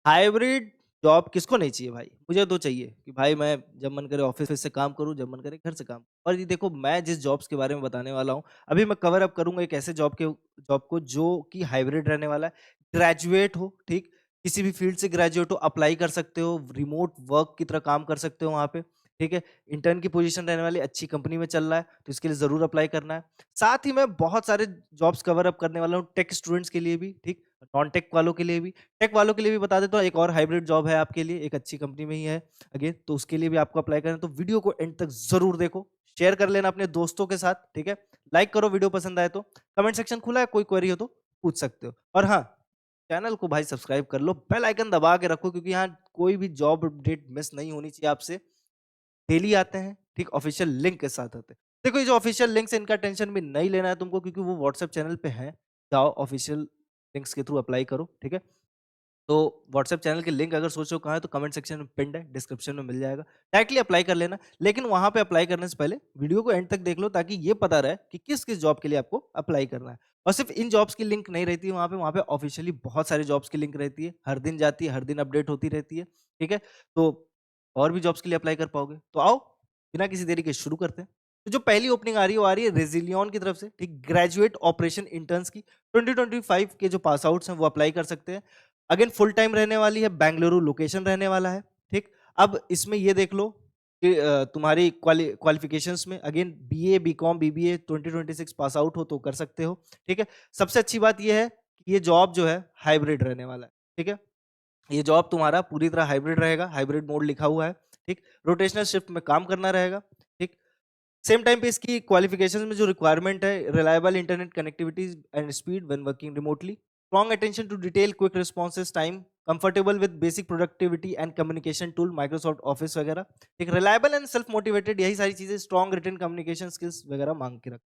Hybrid job किसको नहीं चाहिए भाई? मुझे तो चाहिए कि भाई मैं जब मन करे ऑफ़िस से काम करूँ, जब मन करे घर से काम। और ये देखो मैं जिस जॉब्स के बारे में बताने वाला हूँ, अभी मैं कवर अप करूँगा एक ऐसे जॉब को जो कि हाइब्रिड रहने वाला है। ग्रेजुएट हो, ठीक? किसी भी फ़ील्ड से ग्रेजुएट हो, अप्लाई कर सकते हो, रिमोट वर्क की तरह काम कर सकते हो वहाँ पे, ठीक है? इंटर्न की पोज़ीशन रहने वाली है, अच्छी कंपनी में चल रहा है, तो इसके लिए ज़रूर अप्लाई करना है। साथ ही मैं बहुत सारे जॉब्स कवर अप करने वाला हूँ, टेक स्टूडेंट्स के लिए भी, ठीक? नॉन टेक वालों के लिए भी। टेक वालों के लिए भी बता देता हूँ एक और हाइब्रिड जॉब है आपके लिए, एक अच्छी कंपनी में ही है अगेन, तो उसके लिए भी आपको अप्लाई करना है, तो वीडियो को एंड तक ज़रूर देखो, शेयर कर लेना अपने दोस्तों के साथ, ठीक है? लाइक करो वीडियो पसंद आए तो, कमेंट सेक्शन खुला है, कोई क्वेरी हो तो पूछ सकते हो। और हाँ, चैनल को भाई सब्सक्राइब कर लो, बेल आइकन दबा के रखो क्योंकि यहाँ कोई भी जॉब अपडेट मिस नहीं होनी चाहिए आपसे। डेली आते हैं, ठीक? ऑफिशियल लिंक के साथ आते हैं। देखो ये जो ऑफिशियल लिंक्स है इनका टेंशन भी नहीं लेना है तुमको क्योंकि वो व्हाट्सएप चैनल पे हैं। जाओ ऑफिशियल लिंक्स के थ्रू अप्लाई करो, ठीक है? तो व्हाट्सएप चैनल के लिंक अगर सोचो कहाँ है तो कमेंट सेक्शन में पिन्ड है, डिस्क्रिप्शन में मिल जाएगा। डायरेक्टली अप्लाई कर लेना, लेकिन वहाँ पे अप्लाई करने से पहले वीडियो को एंड तक देख लो ताकि ये पता रहे कि किस-किस जॉब के लिए आपको अप्लाई करना है। और सिर्फ इन जॉब्स की लिंक नहीं रहती है वहाँ पे ऑफिशियली बहुत सारी जॉब्स की लिंक रहती है। हर दिन जाती है, हर दिन अपडेट होती रहती है, ठीक है? तो और भी जॉब्स के लिए अप्लाई कर पाओगे। तो आओ, बिना किसी देरी के शुरू करते हैं। तो जो पहली ओपनिंग आ रही है वो आ रही है रेज़िलियन की तरफ से, ठीक? ग्रेजुएट ऑपरेशन इंटर्न्स की 2025 के जो पास आउट्स हैं वो अप्लाई कर सकते हैं। अगेन फुल टाइम रहने वाली है, बेंगलुरु लोकेशन रहने वाला है, ठीक? अब इसमें ये देख लो कि तुम्हारी क्वालिफिकेशंस में again BA, BCom, BBA 2026 pass out हो तो कर सकते हो, ठीक है? सबसे अच्छी बात ये है कि ये जॉब जो है हाइब्रिड रहने वाला है, ठीक है? ये जॉब तुम्हारा पूरी तरह हाइब्रिड रहेगा, हाइब्रिड मोड लिखा हुआ है, ठीक? रोटेशनल शिफ्ट में काम करना रहेगा, ठीक? सेम टाइम पे इसकी क्वालिफिकेशंस में जो रिक्वायरमेंट है reliable internet connectivity and speed when working remotely, strong attention to detail, quick responses time, comfortable with basic productivity and communication tool Microsoft Office वगैरह, एक रिलायबल एंड सेल्फ मोटिवेटेड, यही सारी चीजें स्ट्रॉन्ग रिटन कम्युनिकेशन स्किल्स वगैरह मांग के रख।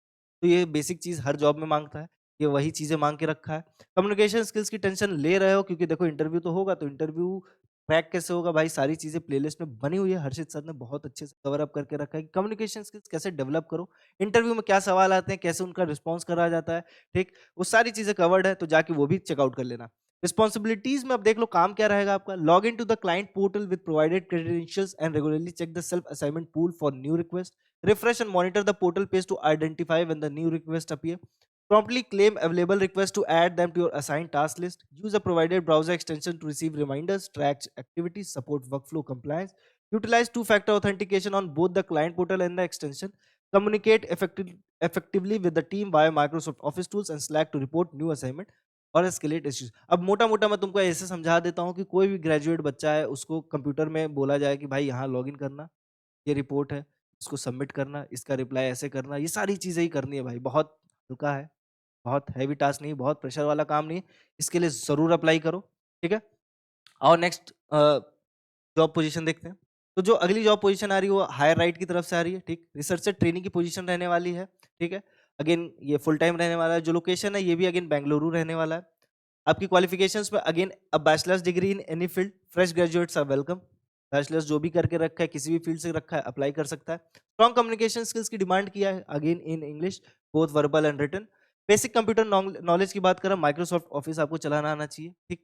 तो ये बेसिक चीज हर जॉब में मांगता है, ये वही चीजें मांग के रखा है। कम्युनिकेशन स्किल्स की टेंशन ले रहे हो क्योंकि देखो इंटरव्यू तो होगा, तो इंटरव्यू क्रैक कैसे होगा भाई, सारी चीजें प्लेलिस्ट में बनी हुई है, हर्षित सर ने बहुत अच्छे से कवर अप करके रखा है कि कम्युनिकेशन स्किल्स कैसे डेवलप करो, इंटरव्यू में क्या सवाल आते हैं, कैसे उनका रिस्पॉन्स करा जाता है, ठीक? वो सारी चीजें कवर्ड है, तो जाके वो भी चेकआउट कर लेना। रिस्पॉन्सिबिलिटीज में अब देख लो काम क्या रहेगा आपका, log in to the client portal with provided credentials and regularly check the self assignment pool for new request, refresh and monitor the portal page to identify when the new request appear, promptly claim available requests to add them to your assigned task list, use a provided browser extension to receive reminders, track activities, support workflow compliance, utilize two-factor authentication on both the client portal and the extension, communicate effectively with the team via Microsoft Office tools and Slack to report new assignment और escalate issues। अब मोटा मोटा मैं तुमको ऐसे समझा देता हूँ कि कोई भी ग्रेजुएट बच्चा है उसको कंप्यूटर में बोला जाए कि भाई यहाँ लॉगिन करना, ये रिपोर्ट है, इसको सबमिट करना, इसका रिप्लाई ऐसे करना, ये सारी चीजें ही करनी है भाई, बहुत हल्का है, बहुत हैवी टास्क नहीं, बहुत प्रेशर वाला काम नहीं है। इसके लिए ज़रूर अप्लाई करो, ठीक है? और नेक्स्ट जॉब पोजीशन देखते हैं। तो जो अगली जॉब पोजीशन आ रही है वो हायर राइट की तरफ से आ रही है, ठीक? रिसर्चर ट्रेनिंग की पोजीशन रहने वाली है, ठीक है? अगेन ये फुल टाइम रहने वाला है, जो लोकेशन है ये भी अगेन बेंगलुरु रहने वाला है। आपकी क्वालिफिकेशंस में again a bachelor's degree in any field, fresh graduates are welcome. Bachelors जो भी करके रखा है, किसी भी फील्ड से रखा है, अप्लाई कर सकता है। स्ट्रॉन्ग कम्युनिकेशन स्किल्स की डिमांड किया है, again in English, both verbal and written. Basic computer knowledge की बात करें, माइक्रोसॉफ्ट ऑफिस आपको चलाना आना चाहिए, ठीक?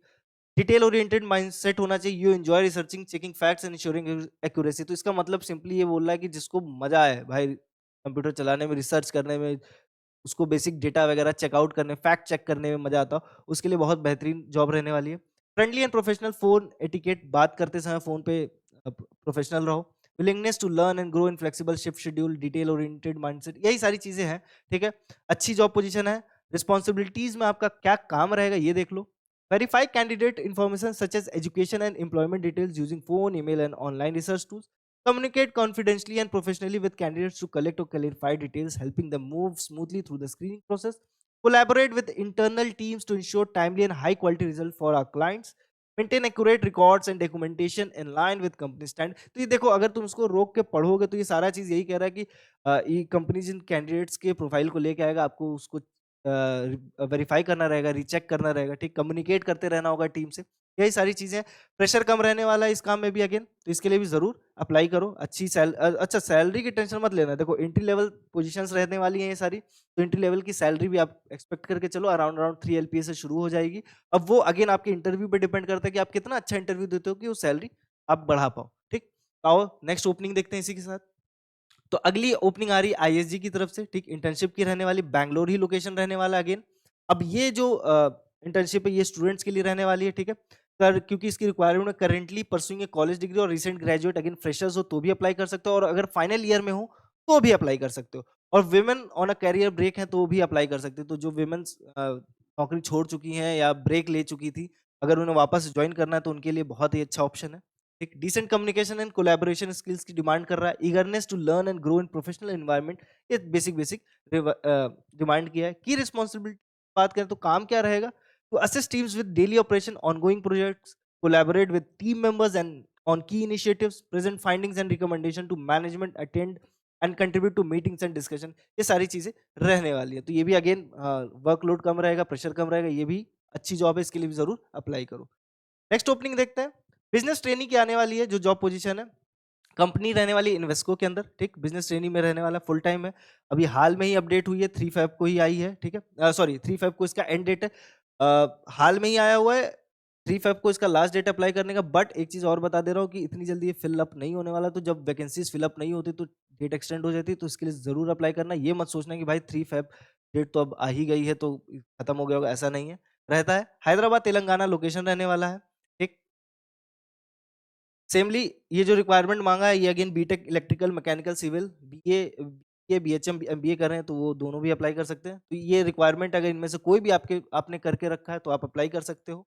डिटेल ओरिएंटेड माइंडसेट होना चाहिए, you enjoy researching, checking facts and ensuring accuracy. तो इसका मतलब सिंपली ये बोल रहा है कि जिसको मजा आए भाई कंप्यूटर चलाने में, रिसर्च करने में, उसको बेसिक डेटा वगैरह चेकआउट करने, फैक्ट चेक करने में मजा आता हो, उसके लिए बहुत बेहतरीन जॉब रहने वाली है। Friendly and professional phone etiquette, बात करते समय फोन पे प्रोफेशनल रहो। Willingness to learn and grow in flexible shift schedule, detail oriented mindset, यही सारी चीजें हैं, ठीक है? अच्छी जॉब पोजीशन है। रिस्पॉन्सिबिलिटीज में आपका क्या काम रहेगा ये देख लो। Verify candidate information such as education and employment details using phone, email and online research tools. Communicate confidentially and professionally with candidates to collect or clarify details, helping them move smoothly through the screening process. Collaborate with internal teams to ensure timely and high quality results for our clients. Maintain accurate records and documentation in line with company stand। तो ये देखो अगर तुम उसको रोक के पढ़ोगे तो ये सारा चीज यही कह रहा है कि ये कंपनी जिन कैंडिडेट्स के प्रोफाइल को लेके आएगा आपको उसको वेरीफाई करना रहेगा, रीचेक करना रहेगा, ठीक? कम्युनिकेट करते रहना होगा टीम से। यही सारी चीज़ें हैं। प्रेशर कम रहने वाला है इस काम में भी अगेन, तो इसके लिए भी ज़रूर अप्लाई करो। अच्छा सैलरी की टेंशन मत लेना, देखो एंट्री लेवल पोज़ीशंस रहने वाली हैं ये सारी, तो एंट्री लेवल की सैलरी भी आप एक्सपेक्ट करके चलो, अराउंड अराउंड 3 एलपीए से शुरू हो जाएगी। अब वो अगेन आपके इंटरव्यू पे डिपेंड करता है कि आप कितना अच्छा इंटरव्यू देते हो कि वो सैलरी आप बढ़ा पाओ, ठीक? आओ नेक्स्ट ओपनिंग देखते हैं इसी के साथ। तो अगली ओपनिंग आ रही है आईएसजी की तरफ से, ठीक, इंटर्नशिप की रहने वाली, बैंगलोर ही लोकेशन रहने वाला अगेन। अब ये जो इंटर्नशिप है ये स्टूडेंट्स के लिए रहने वाली है, ठीक है, कर क्योंकि इसकी रिक्वायरमेंट है करेंटली परसुइंग ए कॉलेज डिग्री और रिसेंट ग्रेजुएट, अगेन फ्रेशर्स हो तो भी अप्लाई कर सकते हो, और अगर फाइनल ईयर में हो तो भी अप्लाई कर सकते हो, और women on a career break है तो भी अप्लाई कर सकते हो। तो जो विमेन्स नौकरी छोड़ चुकी हैं या ब्रेक ले चुकी थी, अगर उन्हें वापस ज्वाइन करना है तो उनके लिए बहुत ही अच्छा ऑप्शन है। एक decent communication and collaboration skills की डिमांड कर रहा है, eagerness to learn and grow in professional environment, ये बेसिक बेसिक डिमांड किया है। की रिस्पॉन्सिबिलिटी बात करें तो काम क्या रहेगा, to assist teams with daily operation, ongoing projects, collaborate with team members and on key initiatives, present findings and recommendation to management, attend and contribute to meetings and discussion, ये सारी चीजें रहने वाली है। तो ये भी अगेन वर्कलोड कम रहेगा, प्रेशर कम रहेगा, ये भी अच्छी जॉब है, इसके लिए भी जरूर अप्लाई करो। नेक्स्ट ओपनिंग देखते हैं, बिजनेस ट्रेनिंग की आने वाली है जो जॉब पोजीशन है, कंपनी रहने वाली इन्वेस्को के अंदर, ठीक, बिजनेस ट्रेनिंग में रहने वाला, फुल टाइम है। अभी हाल में ही अपडेट हुई है, 3 फेब को ही आई है, ठीक है, सॉरी 3 फेब को इसका एंड डेट है। हाल में ही आया हुआ है, 3 फेब को इसका लास्ट डेट अप्लाई करने का। बट एक चीज और बता दे रहा हूँ कि इतनी जल्दी ये फिलअप नहीं होने वाला, तो जब वैकेंसीज फिलअप नहीं होती तो डेट एक्सटेंड हो जाती है, तो इसके लिए जरूर अप्लाई करना। ये मत सोचना कि भाई 3 फेब डेट तो अब आ ही गई है तो खत्म हो गया होगा, ऐसा नहीं है, रहता है। हैदराबाद तेलंगाना लोकेशन रहने वाला है, ठीक। सेमली ये जो रिक्वायरमेंट मांगा है ये again BTech electrical mechanical civil BA BHM MBA कर रहे हैं तो वो दोनों भी अप्लाई कर सकते हैं। तो ये रिक्वायरमेंट अगर इनमें से कोई भी आपने करके रखा है तो आप अप्लाई कर सकते हो।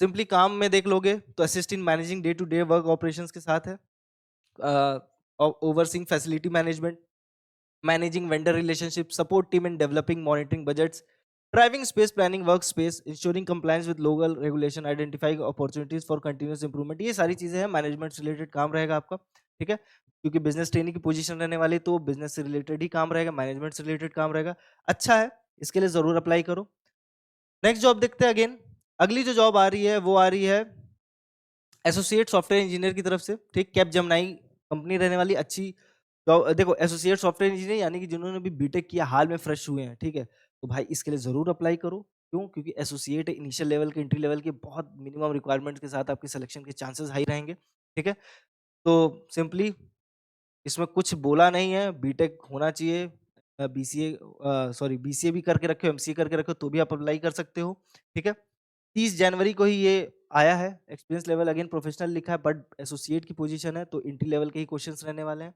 सिंपली काम में देख लोगे तो assist in managing day to day work operations के साथ है, overseeing facility management, managing vendor relationship, support team in developing monitoring budgets, driving space planning workspace, ensuring compliance with local regulation, identifying opportunities for continuous improvement, ये सारी चीजें हैं, management से related काम रहेगा आपका, ठीक है, क्योंकि बिजनेस ट्रेनिंग की पोजीशन रहने वाली तो बिजनेस से रिलेटेड ही काम रहेगा, मैनेजमेंट से रिलेटेड काम रहेगा, अच्छा है, इसके लिए जरूर अप्लाई करो। नेक्स्ट जॉब देखते हैं अगेन, अगली जो जॉब आ रही है वो आ रही है एसोसिएट सॉफ्टवेयर इंजीनियर की तरफ से, ठीक, कैप जमनाई कंपनी रहने वाली, अच्छी तो देखो एसोसिएट सॉफ्टवेयर इंजीनियर यानी कि जिन्होंने भी बीटेक किया हाल में फ्रेश हुए हैं, ठीक है, तो भाई इसके लिए जरूर अप्लाई करो। क्यों? क्योंकि एसोसिएट इनिशियल लेवल के एंट्री लेवल के बहुत मिनिमम रिक्वायरमेंट्स के साथ आपके सिलेक्शन के चांसेस हाई रहेंगे, ठीक है। तो सिंपली इसमें कुछ बोला नहीं है, बीटेक होना चाहिए, बीसीए सॉरी बीसीए भी करके रखे हो, एमसीए करके रखे हो तो भी आप अप्लाई कर सकते हो, ठीक है। 30 जनवरी को ही ये आया है, एक्सपीरियंस लेवल अगेन प्रोफेशनल लिखा है, बट एसोसिएट की पोजीशन है तो एंट्री लेवल के ही क्वेश्चंस रहने वाले हैं।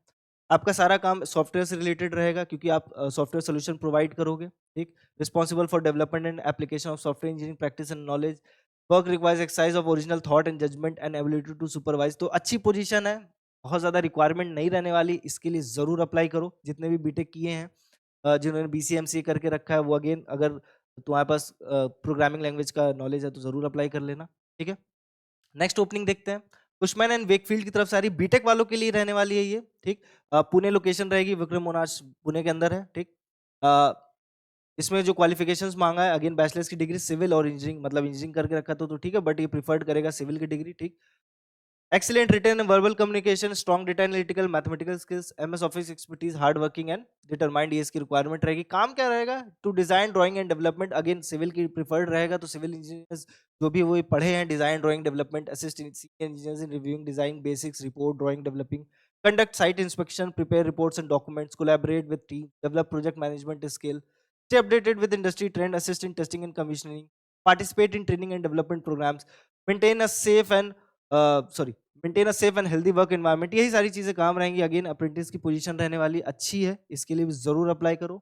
आपका सारा काम सॉफ्टवेयर से रिलेटेड रहेगा क्योंकि आप सॉफ्टवेयर सोल्यूशन प्रोवाइड करोगे, ठीक, responsible for development and application of software engineering practice and knowledge, work requires exercise of original thought and judgement and ability to supervise, तो अच्छी पोजीशन है, बहुत ज़्यादा रिक्वायरमेंट नहीं रहने वाली, इसके लिए ज़रूर अप्लाई करो जितने भी बीटेक किए हैं, जिन्होंने बीसीएमसीए करके रखा है वो अगेन अगर तुम्हारे पास प्रोग्रामिंग लैंग्वेज का नॉलेज है तो ज़रूर अप्लाई कर लेना, ठीक है। नेक्स्ट ओपनिंग देखते हैं, कुशमैन एंड वेकफील्ड की तरफ से आ रही, बीटेक वालों के लिए रहने वाली है ये, ठीक, पुणे लोकेशन रहेगी, विक्रम मोनाश पुणे के अंदर है, ठीक। अ, इसमें जो क्वालिफिकेशंस मांगा है अगेन बैचलर्स की डिग्री सिविल और इंजीनियरिंग, मतलब इंजीनियरिंग करके रखा तो ठीक है, बट ये प्रिफर्ड करेगा सिविल की डिग्री, ठीक। Excellent written and verbal communication, strong data analytical, mathematical skills, MS Office expertise, hard working and determined, ये इसकी रिक्वायरमेंट रहेगी। काम क्या रहेगा? To design drawing and development, again civil की प्रिफर्ड रहेगा तो सिविल इंजीनियर्स जो भी वो पढ़े हैं design drawing development, assist engineers in reviewing design basics, report drawing developing, conduct site inspection, prepare reports and documents, collaborate with team, develop project management skill, stay updated with industry trend, assist in testing and commissioning, participate in training and development programs, maintain a safe and sorry maintain a safe and healthy work environment, यही सारी चीजें काम रहेंगी। Again apprentice की position रहने वाली अच्छी है, इसके लिए भी जरूर अप्लाई करो।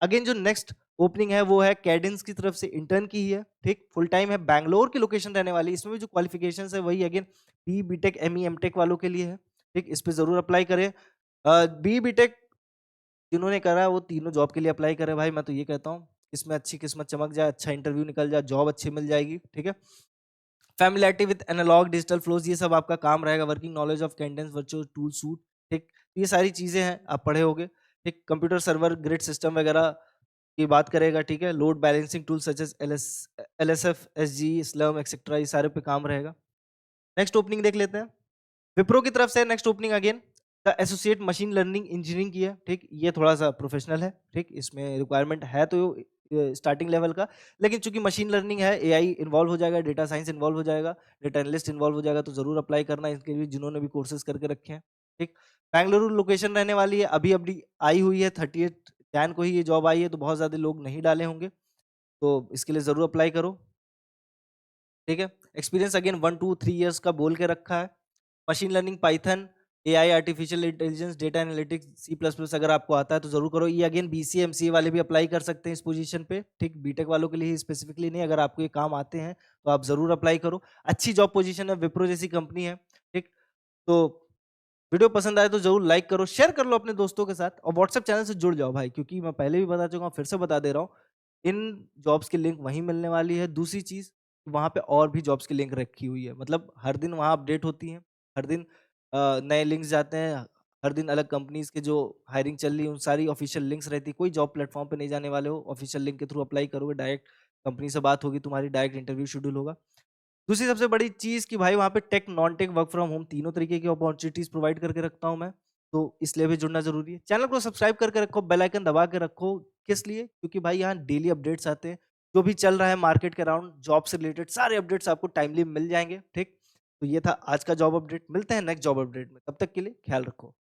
अगेन जो नेक्स्ट ओपनिंग है वो है कैडेंस की तरफ से, इंटर्न की ही है, ठीक, फुल टाइम है, बैंगलोर की लोकेशन रहने वाली, इसमें भी जो क्वालिफिकेशन है वही again B BTech ME MTech वालों के लिए है, ठीक, इस पे जरूर अप्लाई करें। बी बीटेक जिन्होंने करा है वो तीनों जॉब के लिए अप्लाई करें भाई, मैं तो ये कहता हूँ इसमें अच्छी किस्मत चमक जाए, अच्छा इंटरव्यू निकल जाए, जॉब अच्छी मिल जाएगी, ठीक है। Familiarity with analog digital flows, ये सब आपका काम रहेगा, working knowledge of Cadence virtual tool suite, ठीक, ये सारी चीजें हैं आप पढ़े होगे, ठीक, कंप्यूटर सर्वर ग्रिड सिस्टम वगैरह की बात करेगा, ठीक है? Load balancing tool such as LSF, SG, Slurm etcetera, ये सारे पे काम रहेगा। नेक्स्ट ओपनिंग देख लेते हैं। विप्रो की तरफ से next opening again the associate machine learning engineering की है, ठीक? ये थोड़ा-सा प्रोफेशनल है, ठीक? इसमें रिक्वायरमेंट है तो स्टार्टिंग लेवल का, लेकिन चूँकि मशीन लर्निंग है, एआई इन्वॉल्व हो जाएगा, डेटा साइंस इन्वॉल्व हो जाएगा, डेटा एनालिस्ट इन्वॉल्व हो जाएगा, तो ज़रूर अप्लाई करना इसके लिए जिन्होंने भी कोर्सेज़ करके रखे हैं, ठीक? बेंगलुरु लोकेशन रहने वाली है, अभी-अभी आई हुई है, 30th जैन को ही ये जॉब आई है, तो बहुत ज़्यादा लोग नहीं डाले होंगे, तो इसके लिए ज़रूर अप्लाई करो, ठीक है? एक्सपीरियंस अगेन 1 टू 3 इयर्स का बोल के रखा है। Machine learning, Python, AI, artificial intelligence, data analytics, C plus plus अगर आपको आता है तो ज़रूर करो। ये अगेन बीसीए, एमसीए वाले भी अप्लाई कर सकते हैं इस पोजीशन पे, ठीक? बीटेक वालों के लिए ही स्पेसिफिकली नहीं, अगर आपको ये काम आते हैं तो आप ज़रूर अप्लाई करो। अच्छी जॉब पोजीशन है, विप्रो जैसी कंपनी है, ठीक? तो वीडियो पसंद आए तो ज़रूर लाइक करो, शेयर कर लो अपने दोस्तों के साथ और व्हाट्सएप चैनल से जुड़ जाओ भाई, क्योंकि मैं पहले भी बता चुका हूँ, फिर से बता दे रहा हूँ, इन जॉब्स की लिंक वहीं मिलने वाली है। दूसरी चीज़, वहाँ पे और भी जॉब्स की लिंक रखी हुई है, मतलब हर दिन वहाँ अपडेट होती हैं, हर दिन नए लिंक्स जाते हैं, हर दिन अलग कंपनीज़ के जो हायरिंग चल रही है, उन सारी ऑफिशियल लिंक्स रहती है। कोई जॉब प्लेटफॉर्म पे नहीं जाने वाले हो, ऑफिशियल लिंक के थ्रू अप्लाई करोगे, डायरेक्ट कंपनी से बात होगी तुम्हारी, डायरेक्ट इंटरव्यू शेड्यूल होगा। दूसरी सबसे बड़ी चीज़ कि भाई वहाँ पे tech, non tech, work from home तीनों तरीके की अपॉर्चुनिटीज़ प्रोवाइड करके रखता हूँ मैं, तो इसलिए भी जुड़ना ज़रूरी है। चैनल को सब्सक्राइब करके रखो, बेल आइकन दबा के रखो, किस लिए? क्योंकि भाई यहाँ डेली अपडेट्स आते हैं, जो भी चल रहा है मार्केट के अराउंड, जॉब से रिलेटेड सारे अपडेट्स आपको टाइमली मिल जाएँगे, ठीक? तो ये था आज का जॉब अपडेट, मिलते हैं नेक्स्ट जॉब अपडेट में, तब तक के लिए ख्याल रखो।